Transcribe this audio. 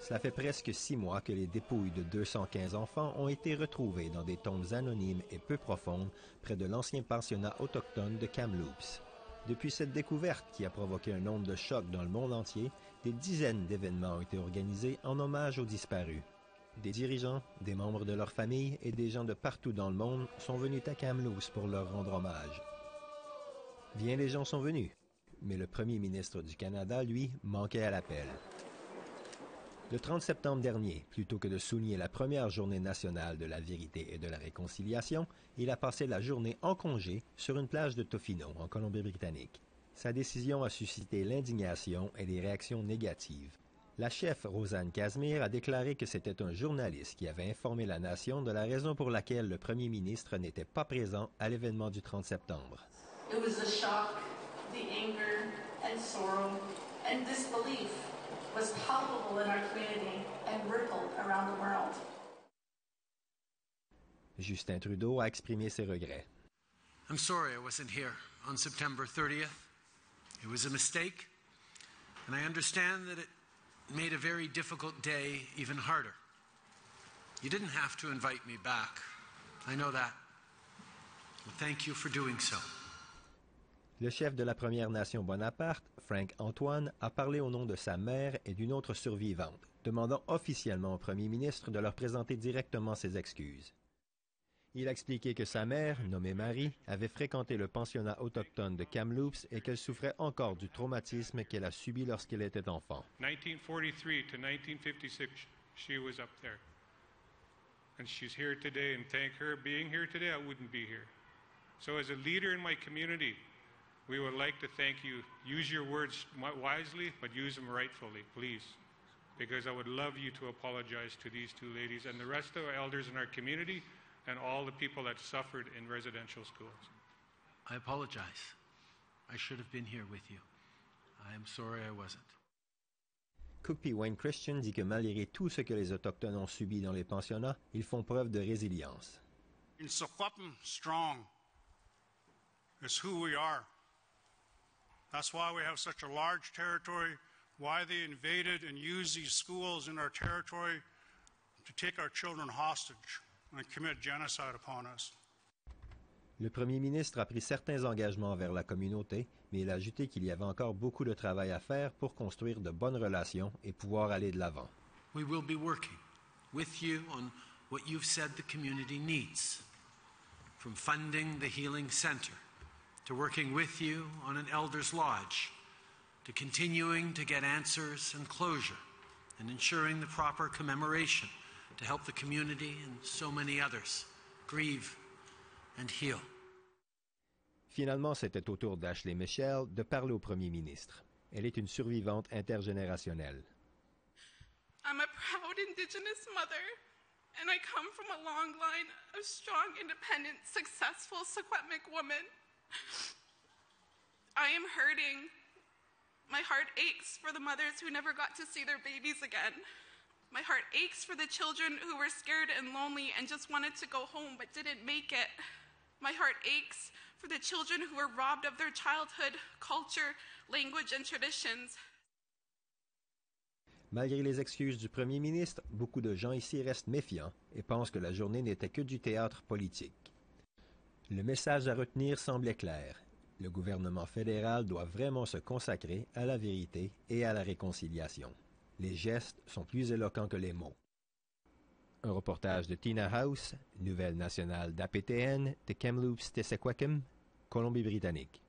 Cela fait presque 6 mois que les dépouilles de 215 enfants ont été retrouvées dans des tombes anonymes et peu profondes près de l'ancien pensionnat autochtone de Kamloops. Depuis cette découverte qui a provoqué un nombre de chocs dans le monde entier, des dizaines d'événements ont été organisés en hommage aux disparus. Des dirigeants, des membres de leur famille et des gens de partout dans le monde sont venus à Kamloops pour leur rendre hommage. Bien des gens sont venus, mais le premier ministre du Canada, lui, manquait à l'appel. Le 30 septembre dernier, plutôt que de souligner la première journée nationale de la vérité et de la réconciliation, il a passé la journée en congé sur une plage de Tofino, en Colombie-Britannique. Sa décision a suscité l'indignation et des réactions négatives. La chef Rosanne Casimir a déclaré que c'était un journaliste qui avait informé la nation de la raison pour laquelle le premier ministre n'était pas présent à l'événement du 30 septembre. It was the shock, the anger and sorrow and disbelief was palpable in our community and rippled around the world. Justin Trudeau a exprimé ses regrets. I'm sorry I wasn't here on September 30th. It was a mistake, and I understand that it made a very difficult day even harder. You didn't have to invite me back. I know that. Well, thank you for doing so. Le chef de la Première Nation Bonaparte, Frank Antoine, a parlé au nom de sa mère et d'une autre survivante, demandant officiellement au premier ministre de leur présenter directement ses excuses. Il a expliqué que sa mère, nommée Marie, avait fréquenté le pensionnat autochtone de Kamloops et qu'elle souffrait encore du traumatisme qu'elle a subi lorsqu'elle était enfant. 1943 to 1956, she was up there. And she's here today, and thank her being here today, I wouldn't be here. So as a leader in my community, we would like to thank you. Use your words wisely, but use them rightfully, please. Because I would love you to apologize to these two ladies and the rest of our elders in our community and all the people that suffered in residential schools. I apologize. I should have been here with you. I am sorry I wasn't. Cookpie Wayne Christian dit que malgré tout ce que les Autochtones ont subi dans les pensionnats, ils font preuve de résilience. In Secwepemc strong is who we are. That's why we have such a large territory, why they invaded and used these schools in our territory to take our children hostage and commit genocide upon us. Le premier ministre a pris certains engagements envers la communauté, mais il a ajouté qu'il y avait encore beaucoup de travail à faire pour construire de bonnes relations et pouvoir aller de l'avant. We will be working with you on what you've said the community needs, from funding the Healing Center, to working with you on an Elders Lodge, to continuing to get answers and closure, and ensuring the proper commemoration to help the community and so many others grieve and heal. Finalement, c'était au tour d'Ashley Michel de parler au premier ministre. Elle est une survivante intergénérationnelle. I'm a proud Indigenous mother, and I come from a long line of strong, independent, successful Secwepemc women. I am hurting. My heart aches for the mothers who never got to see their babies again. My heart aches for the children who were scared and lonely and just wanted to go home but didn't make it. My heart aches for the children who were robbed of their childhood, culture, language, and traditions. Malgré les excuses du premier ministre, beaucoup de gens ici restent méfiants et pensent que la journée n'était que du théâtre politique. Le message à retenir semblait clair. Le gouvernement fédéral doit vraiment se consacrer à la vérité et à la réconciliation. Les gestes sont plus éloquents que les mots. Un reportage de Tina House, Nouvelle nationale d'APTN, de Kamloops, Secwepemc, Colombie-Britannique.